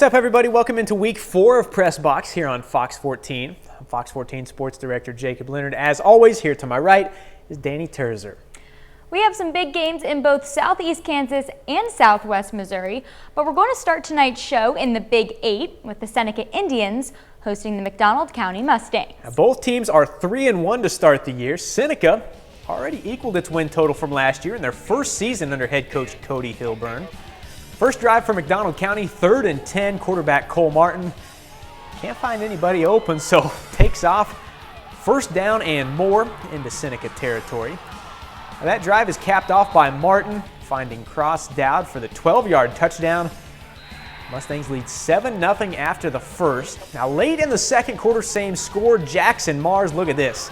What's up, everybody? Welcome into week 4 of Press Box here on Fox 14. I'm Fox 14 Sports Director Jacob Leonard. As always, here to my right is Danny Terzer. We have some big games in both Southeast Kansas and Southwest Missouri, but we're going to start tonight's show in the Big 8 with the Seneca Indians hosting the McDonald County Mustangs. Now, both teams are 3-1 to start the year. Seneca already equaled its win total from last year in their first season under head coach Cody Hilburn. First drive for McDonald County, 3rd and 10, quarterback Cole Martin. Can't find anybody open, so takes off. First down and more into Seneca territory. Now, that drive is capped off by Martin, finding Cross Dowd for the 12-yard touchdown. Mustangs lead 7-0 after the first. Now late in the second quarter, same score, Jackson Mars, look at this.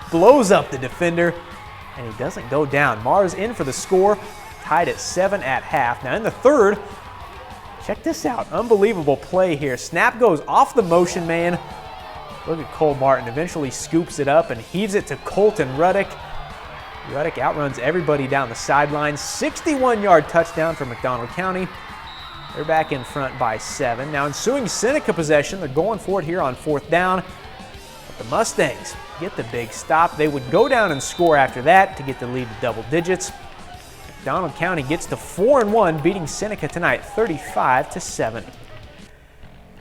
Blows up the defender, and he doesn't go down. Mars in for the score. Tied at 7 at half. Now in the third, check this out. Unbelievable play here. Snap goes off the motion man. Look at Cole Martin. Eventually scoops it up and heaves it to Colton Ruddick. Ruddick outruns everybody down the sideline. 61-yard touchdown for McDonald County. They're back in front by 7. Now ensuing Seneca possession. They're going for it here on 4th down. But the Mustangs get the big stop. They would go down and score after that to get the lead to double digits. McDonald County gets to 4-1, beating Seneca tonight 35-7.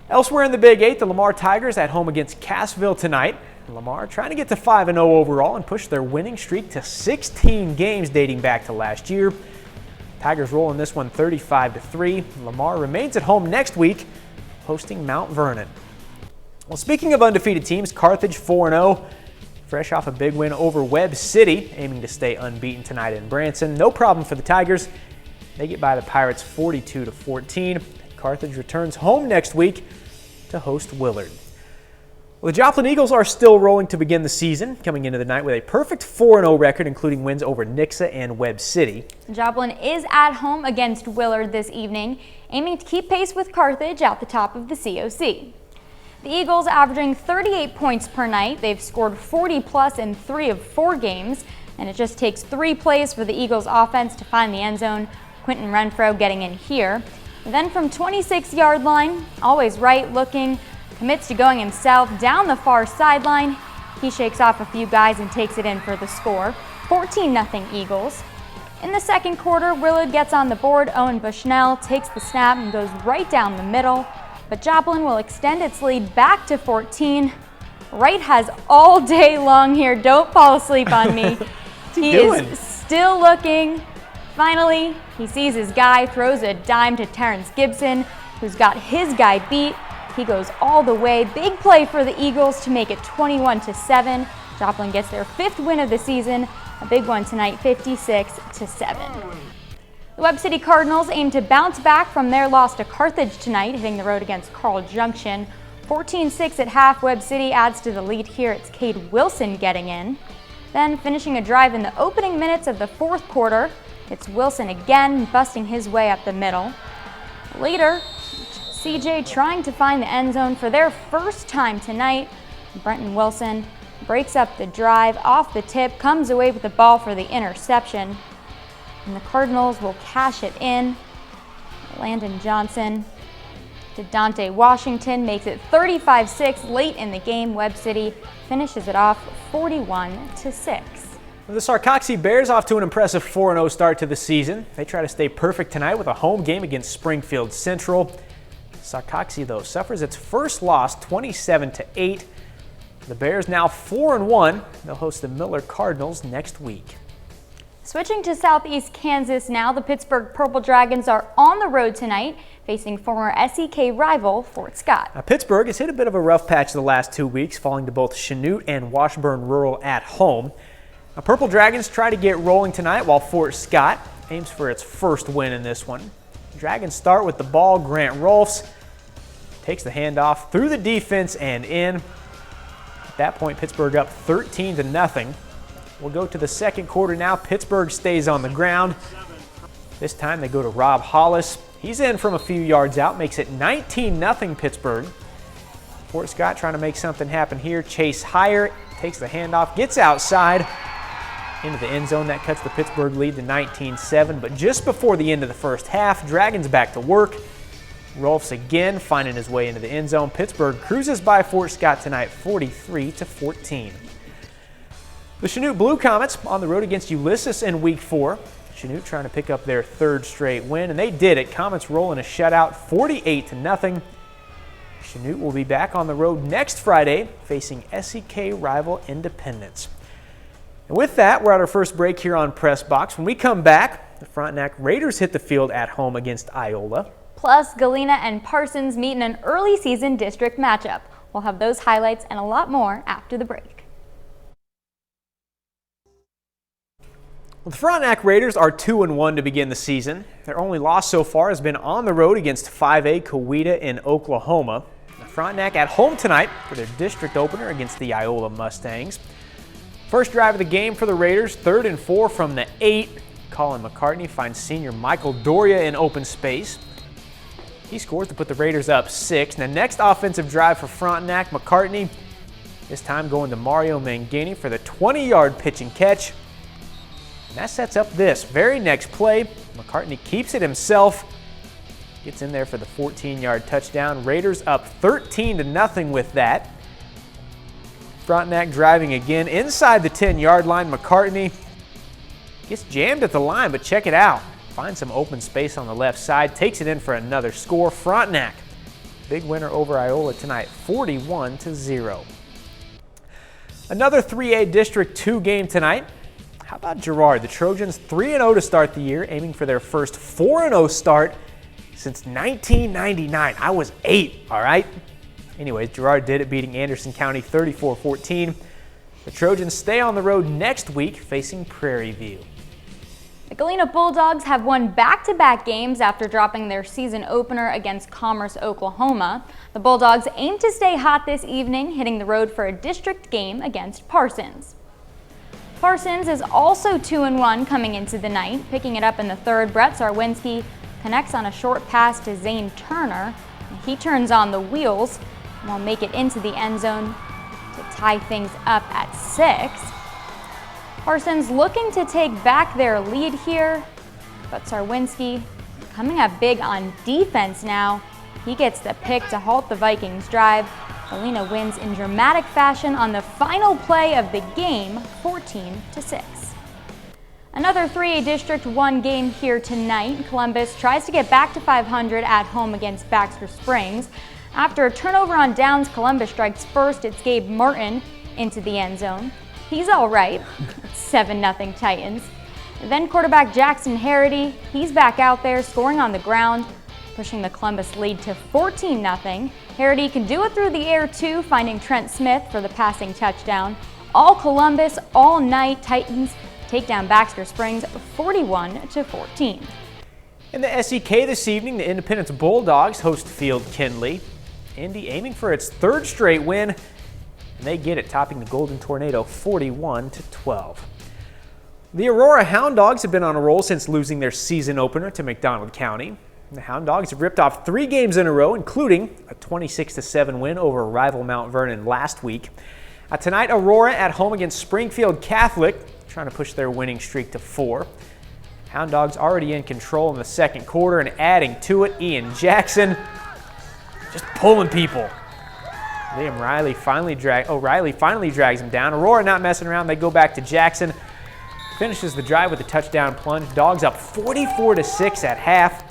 Elsewhere in the Big 8, the Lamar Tigers at home against Cassville tonight. Lamar trying to get to 5-0 overall and push their winning streak to 16 games dating back to last year. Tigers roll in this one 35-3. Lamar remains at home next week, hosting Mount Vernon. Well, speaking of undefeated teams, Carthage 4-0. Fresh off a big win over Webb City, aiming to stay unbeaten tonight in Branson. No problem for the Tigers. They get by the Pirates 42-14. Carthage returns home next week to host Willard. Well, the Joplin Eagles are still rolling to begin the season, coming into the night with a perfect 4-0 record, including wins over Nixa and Webb City. Joplin is at home against Willard this evening, aiming to keep pace with Carthage at the top of the COC. The Eagles averaging 38 points per night. They've scored 40-plus in 3 of 4 games, and it just takes 3 plays for the Eagles offense to find the end zone. Quentin Renfro getting in here. And then from 26-yard line, always right looking, commits to going himself down the far sideline. He shakes off a few guys and takes it in for the score. 14-0 Eagles. In the second quarter, Willard gets on the board. Owen Bushnell takes the snap and goes right down the middle. But Joplin will extend its lead back to 14. Wright has all day long here. Don't fall asleep on me. He is still looking. Finally, he sees his guy, throws a dime to Terrence Gibson, who's got his guy beat. He goes all the way. Big play for the Eagles to make it 21-7. Joplin gets their 5th win of the season. A big one tonight, 56-7. The Webb City Cardinals aim to bounce back from their loss to Carthage tonight, hitting the road against Carl Junction. 14-6 at half, Webb City adds to the lead here. It's Cade Wilson getting in. Then finishing a drive in the opening minutes of the 4th quarter, it's Wilson again busting his way up the middle. Later, CJ trying to find the end zone for their first time tonight. Brenton Wilson breaks up the drive off the tip, comes away with the ball for the interception. And the Cardinals will cash it in. Landon Johnson to Dante Washington makes it 35-6 late in the game. Webb City finishes it off 41-6. The Sarcoxy Bears off to an impressive 4-0 start to the season. They try to stay perfect tonight with a home game against Springfield Central. Sarcoxy, though, suffers its first loss 27-8. The Bears now 4-1. They'll host the Miller Cardinals next week. Switching to Southeast Kansas now, the Pittsburgh Purple Dragons are on the road tonight, facing former SEK rival Fort Scott. Now, Pittsburgh has hit a bit of a rough patch the last 2 weeks, falling to both Chanute and Washburn Rural at home. Now, Purple Dragons try to get rolling tonight, while Fort Scott aims for its first win in this one. Dragons start with the ball. Grant Rolfs takes the handoff through the defense and in. At that point, Pittsburgh up 13-0. We'll go to the second quarter now. Pittsburgh stays on the ground. This time they go to Rob Hollis. He's in from a few yards out, makes it 19-0 Pittsburgh. Fort Scott trying to make something happen here. Chase Heyer takes the handoff, gets outside, into the end zone. That cuts the Pittsburgh lead to 19-7, but just before the end of the first half, Dragons back to work. Rolfs again finding his way into the end zone. Pittsburgh cruises by Fort Scott tonight 43-14. The Chanute Blue Comets on the road against Ulysses in week 4. Chanute trying to pick up their 3rd straight win, and they did it. Comets rolling a shutout 48-0. Chanute will be back on the road next Friday facing SEK rival Independence. And with that, we're at our first break here on Press Box. When we come back, the Frontenac Raiders hit the field at home against Iola. Plus, Galena and Parsons meet in an early season district matchup. We'll have those highlights and a lot more after the break. Well, the Frontenac Raiders are 2-1 to begin the season. Their only loss so far has been on the road against 5A Coweta in Oklahoma. The Frontenac at home tonight for their district opener against the Iola Mustangs. First drive of the game for the Raiders, 3rd and 4 from the 8. Colin McCartney finds senior Michael Doria in open space. He scores to put the Raiders up 6. Now, next offensive drive for Frontenac, McCartney, this time going to Mario Mangini for the 20-yard pitch and catch. And that sets up this very next play. McCartney keeps it himself, gets in there for the 14-yard touchdown. Raiders up 13-0 with that. Frontenac driving again inside the 10-yard line. McCartney gets jammed at the line, but check it out. Finds some open space on the left side, takes it in for another score. Frontenac, big winner over Iola tonight, 41-0. Another 3A District 2 game tonight. How about Girard? The Trojans 3-0 to start the year, aiming for their first 4-0 start since 1999. I was 8, all right? Anyways, Girard did it, beating Anderson County 34-14. The Trojans stay on the road next week, facing Prairie View. The Galena Bulldogs have won back-to-back games after dropping their season opener against Commerce, Oklahoma. The Bulldogs aim to stay hot this evening, hitting the road for a district game against Parsons. Parsons is also 2-1 coming into the night. Picking it up in the 3rd, Brett Sarwinski connects on a short pass to Zane Turner. He turns on the wheels and will make it into the end zone to tie things up at 6. Parsons looking to take back their lead here, but Sarwinski coming up big on defense now. He gets the pick to halt the Vikings drive. Galena wins in dramatic fashion on the final play of the game, 14-6. Another 3A District 1 game here tonight. Columbus tries to get back to 500 at home against Baxter Springs. After a turnover on downs, Columbus strikes first. It's Gabe Martin into the end zone. He's all right. It's 7-0 Titans. Then quarterback Jackson Harity, he's back out there scoring on the ground, pushing the Columbus lead to 14-0. Harity can do it through the air too, finding Trent Smith for the passing touchdown. All Columbus, all night. Titans take down Baxter Springs 41-14. In the SEK this evening, the Independence Bulldogs host Field Kinley. Indy aiming for its 3rd straight win, and they get it, topping the Golden Tornado 41-12. The Aurora Hound Dogs have been on a roll since losing their season opener to McDonald County. The Hound Dogs have ripped off 3 games in a row, including a 26-7 win over rival Mount Vernon last week. Tonight, Aurora at home against Springfield Catholic, trying to push their winning streak to 4. Hound Dogs already in control in the 2nd quarter, and adding to it, Ian Jackson just pulling people. Liam Riley finally drags him down. Aurora not messing around. They go back to Jackson. Finishes the drive with a touchdown plunge. Dogs up 44-6 at half.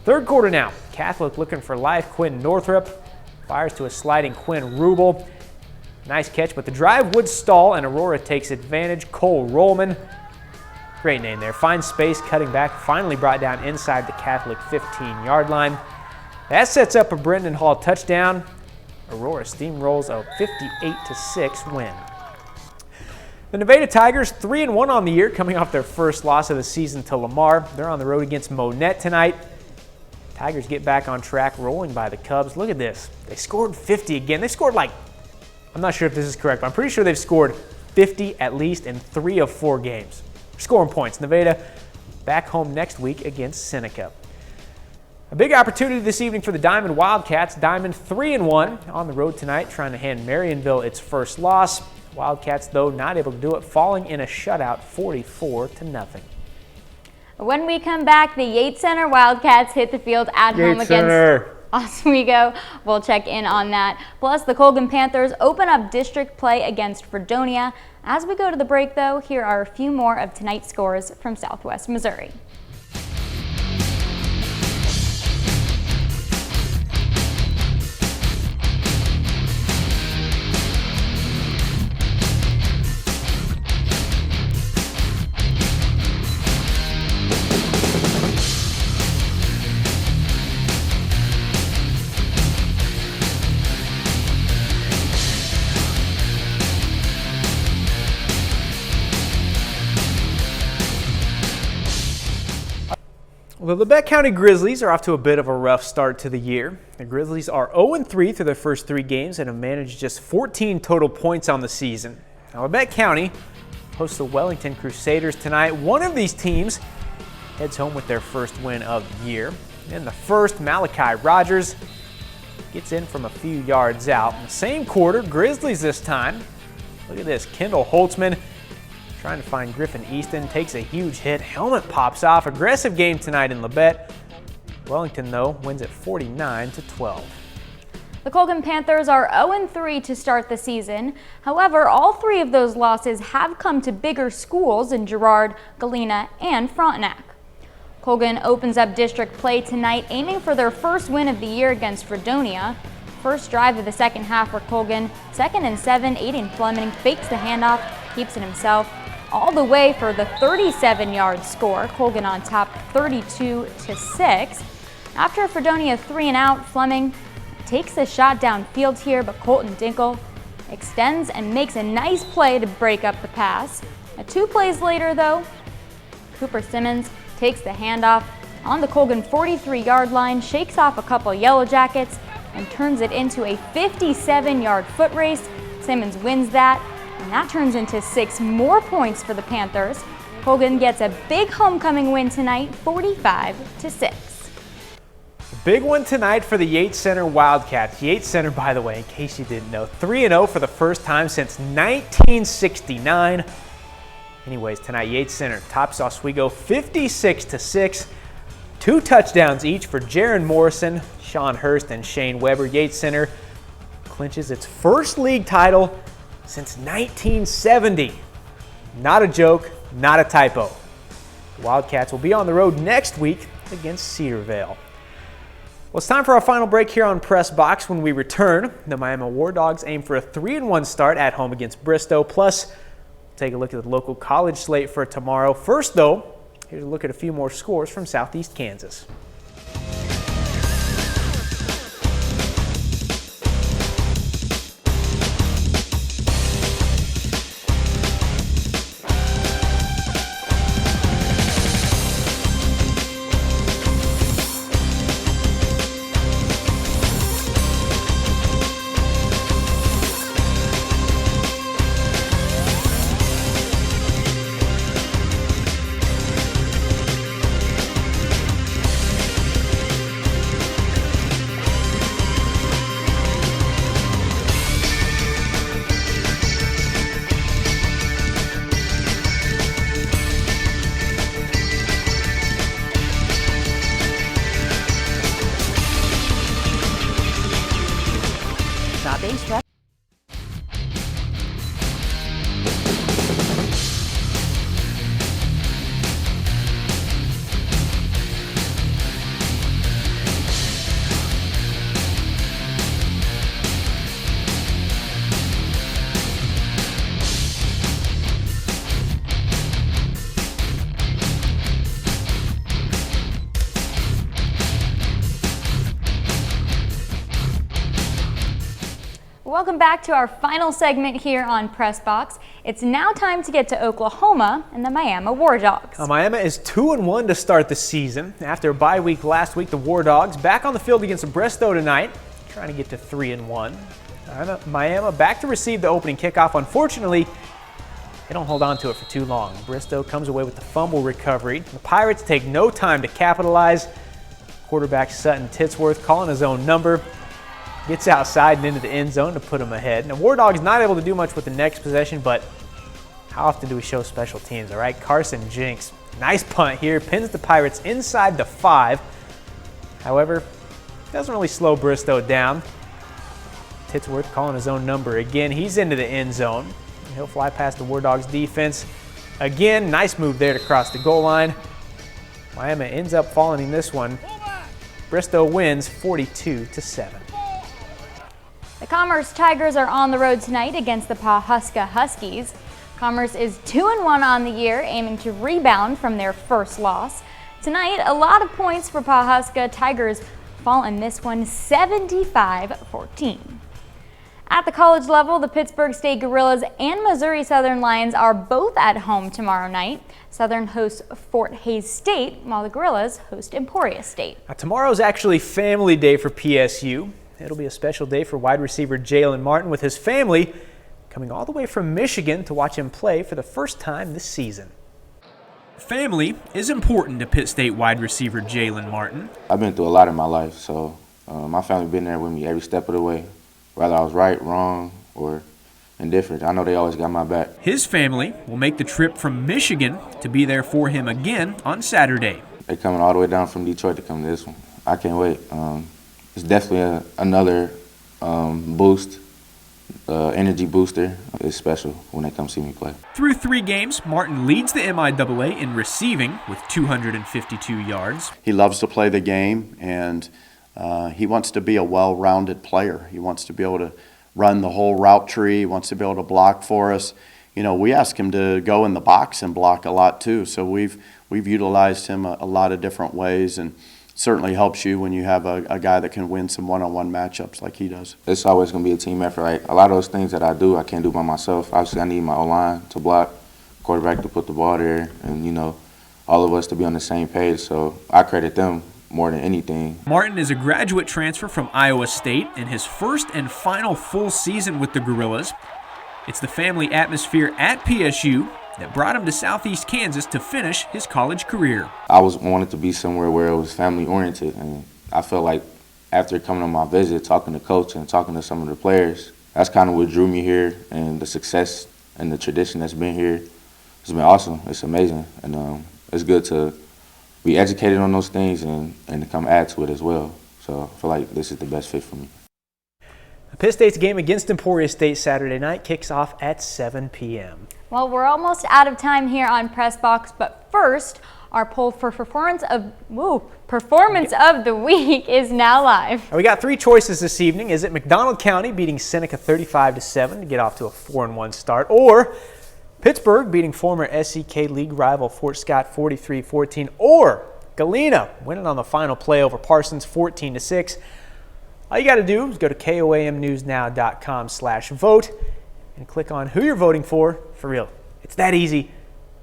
3rd quarter now. Catholic looking for life. Quinn Northrup fires to a sliding Quinn Rubel. Nice catch, but the drive would stall, and Aurora takes advantage. Cole Rollman, great name there, finds space, cutting back, finally brought down inside the Catholic 15-yard line. That sets up a Brendan Hall touchdown. Aurora steamrolls a 58-6 win. The Nevada Tigers 3-1 on the year, coming off their first loss of the season to Lamar. They're on the road against Monette tonight. Tigers get back on track, rolling by the Cubs. Look at this. They scored 50 again. They scored I'm not sure if this is correct, but I'm pretty sure they've scored 50 at least in 3 of 4 games. They're scoring points. Nevada back home next week against Seneca. A big opportunity this evening for the Diamond Wildcats. Diamond 3-1 on the road tonight, trying to hand Marionville its first loss. Wildcats, though, not able to do it, falling in a shutout 44-0. When we come back, the Yates Center Wildcats hit the field at home against Oswego. We'll check in on that. Plus, the Colgan Panthers open up district play against Fredonia. As we go to the break, though, here are a few more of tonight's scores from Southwest Missouri. Well, the Labette County Grizzlies are off to a bit of a rough start to the year. The Grizzlies are 0-3 through their first 3 games and have managed just 14 total points on the season. Now, Labette County hosts the Wellington Crusaders tonight. One of these teams heads home with their first win of the year. In the first, Malachi Rogers gets in from a few yards out. In the same quarter, Grizzlies this time. Look at this, Kendall Holtzman trying to find Griffin Easton, takes a huge hit, helmet pops off. Aggressive game tonight in Labette. Wellington, though, wins at 49-12. The Colgan Panthers are 0-3 to start the season. However, all 3 of those losses have come to bigger schools in Girard, Galena, and Frontenac. Colgan opens up district play tonight, aiming for their first win of the year against Fredonia. First drive of the second half for Colgan, 2nd and 7, Aiden Fleming fakes the handoff, keeps it himself, all the way for the 37-yard score. Colgan on top 32-6. After a Fredonia 3-and-out, Fleming takes the shot downfield here, but Colton Dinkle extends and makes a nice play to break up the pass. 2 plays later, though, Cooper Simmons takes the handoff on the Colgan 43-yard line, shakes off a couple Yellow Jackets, and turns it into a 57-yard foot race. Simmons wins that, and that turns into 6 more points for the Panthers. Colgan gets a big homecoming win tonight, 45-6. Big one tonight for the Yates Center Wildcats. Yates Center, by the way, in case you didn't know, 3-0 for the first time since 1969. Anyways, tonight Yates Center tops Oswego 56-6. 2 touchdowns each for Jaron Morrison, Sean Hurst, and Shane Weber. Yates Center clinches its first league title since 1970. Not a joke, not a typo. The Wildcats will be on the road next week against Cedarvale. Well, it's time for our final break here on Press Box. When we return, the Miami War Dogs aim for a 3-1 start at home against Bristow. Plus, we'll take a look at the local college slate for tomorrow. First, though, here's a look at a few more scores from Southeast Kansas. Welcome back to our final segment here on Press Box. It's now time to get to Oklahoma and the Miami War Dogs. Miami is 2-1 to start the season. After a bye week last week, the War Dogs back on the field against Bristow tonight, trying to get to 3-1. Miami back to receive the opening kickoff. Unfortunately, they don't hold on to it for too long. Bristow comes away with the fumble recovery. The Pirates take no time to capitalize. quarterback Sutton Titsworth calling his own number. Gets outside and into the end zone to put him ahead. Now, War Dog's not able to do much with the next possession, but how often do we show special teams, all right? Carson Jinks, nice punt here, pins the Pirates inside the 5. However, doesn't really slow Bristow down. Titsworth calling his own number again. He's into the end zone. He'll fly past the War Dogs defense. Again, nice move there to cross the goal line. Miami ends up falling in this one. Bristow wins 42-7. The Commerce Tigers are on the road tonight against the Pawhuska Huskies. Commerce is 2-1 on the year, aiming to rebound from their first loss. Tonight, a lot of points for Pawhuska. Tigers fall in this one 75-14. At the college level, the Pittsburg State Gorillas and Missouri Southern Lions are both at home tomorrow night. Southern hosts Fort Hays State, while the Gorillas host Emporia State. Now, tomorrow's actually family day for PSU. It'll be a special day for wide receiver Jalen Martin with his family coming all the way from Michigan to watch him play for the first time this season. Family is important to Pitt State wide receiver Jalen Martin. I've been through a lot in my life, so my family been there with me every step of the way. Whether I was right, wrong, or indifferent, I know they always got my back. His family will make the trip from Michigan to be there for him again on Saturday. They're coming all the way down from Detroit to come to this one. I can't wait. It's definitely another boost, energy booster. It's special when they come see me play. Through 3 games, Martin leads the MIAA in receiving with 252 yards. He loves to play the game, and he wants to be a well-rounded player. He wants to be able to run the whole route tree. He wants to be able to block for us. You know, we ask him to go in the box and block a lot too. So we've utilized him a lot of different ways, and certainly helps you when you have a guy that can win some one-on-one matchups like he does. It's always going to be a team effort, right? A lot of those things that I do, I can't do by myself. Obviously, I need my O-line to block, quarterback to put the ball there, and, you know, all of us to be on the same page. So I credit them more than anything. Martin is a graduate transfer from Iowa State in his first and final full season with the Gorillas. It's the family atmosphere at PSU that brought him to Southeast Kansas to finish his college career. I wanted to be somewhere where it was family-oriented, and I felt like after coming on my visit, talking to coach and talking to some of the players, that's kind of what drew me here, and the success and the tradition that's been here has been awesome. It's amazing, and it's good to be educated on those things and to come add to it as well. So I feel like this is the best fit for me. The Pitt State's game against Emporia State Saturday night kicks off at 7 p.m. Well, we're almost out of time here on Press Box, but first, our poll for performance of the week is now live. And we got 3 choices this evening. Is it McDonald County beating Seneca 35-7 to get off to a 4-1 start, or Pittsburgh beating former SEK League rival Fort Scott 43-14, or Galena winning on the final play over Parsons 14-6? All you got to do is go to KOAMnewsnow.com/vote and click on who you're voting for real. It's that easy.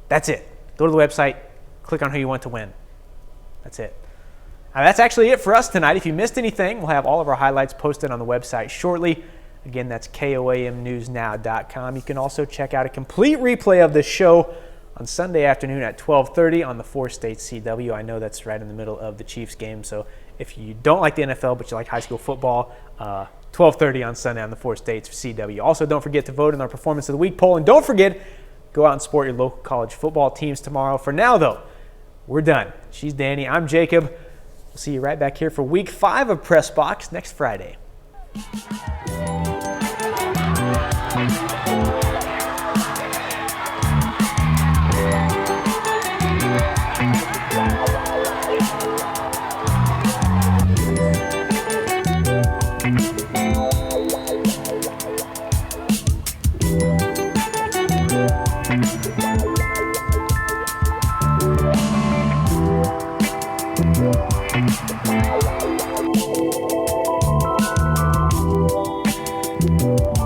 That's it. Go to the website, click on who you want to win. That's it. Now, that's actually it for us tonight. If you missed anything, we'll have all of our highlights posted on the website shortly. Again, that's KOAMnewsnow.com. You can also check out a complete replay of this show on Sunday afternoon at 12:30 on the 4-State CW. I know that's right in the middle of the Chiefs game, so if you don't like the NFL but you like high school football, 12:30 on Sunday on the 4-State CW. Also, don't forget to vote in our Performance of the Week poll, and don't forget, go out and support your local college football teams tomorrow. For now, though, we're done. She's Danny. I'm Jacob. We'll see you right back here for Week 5 of Press Box next Friday. Thank you.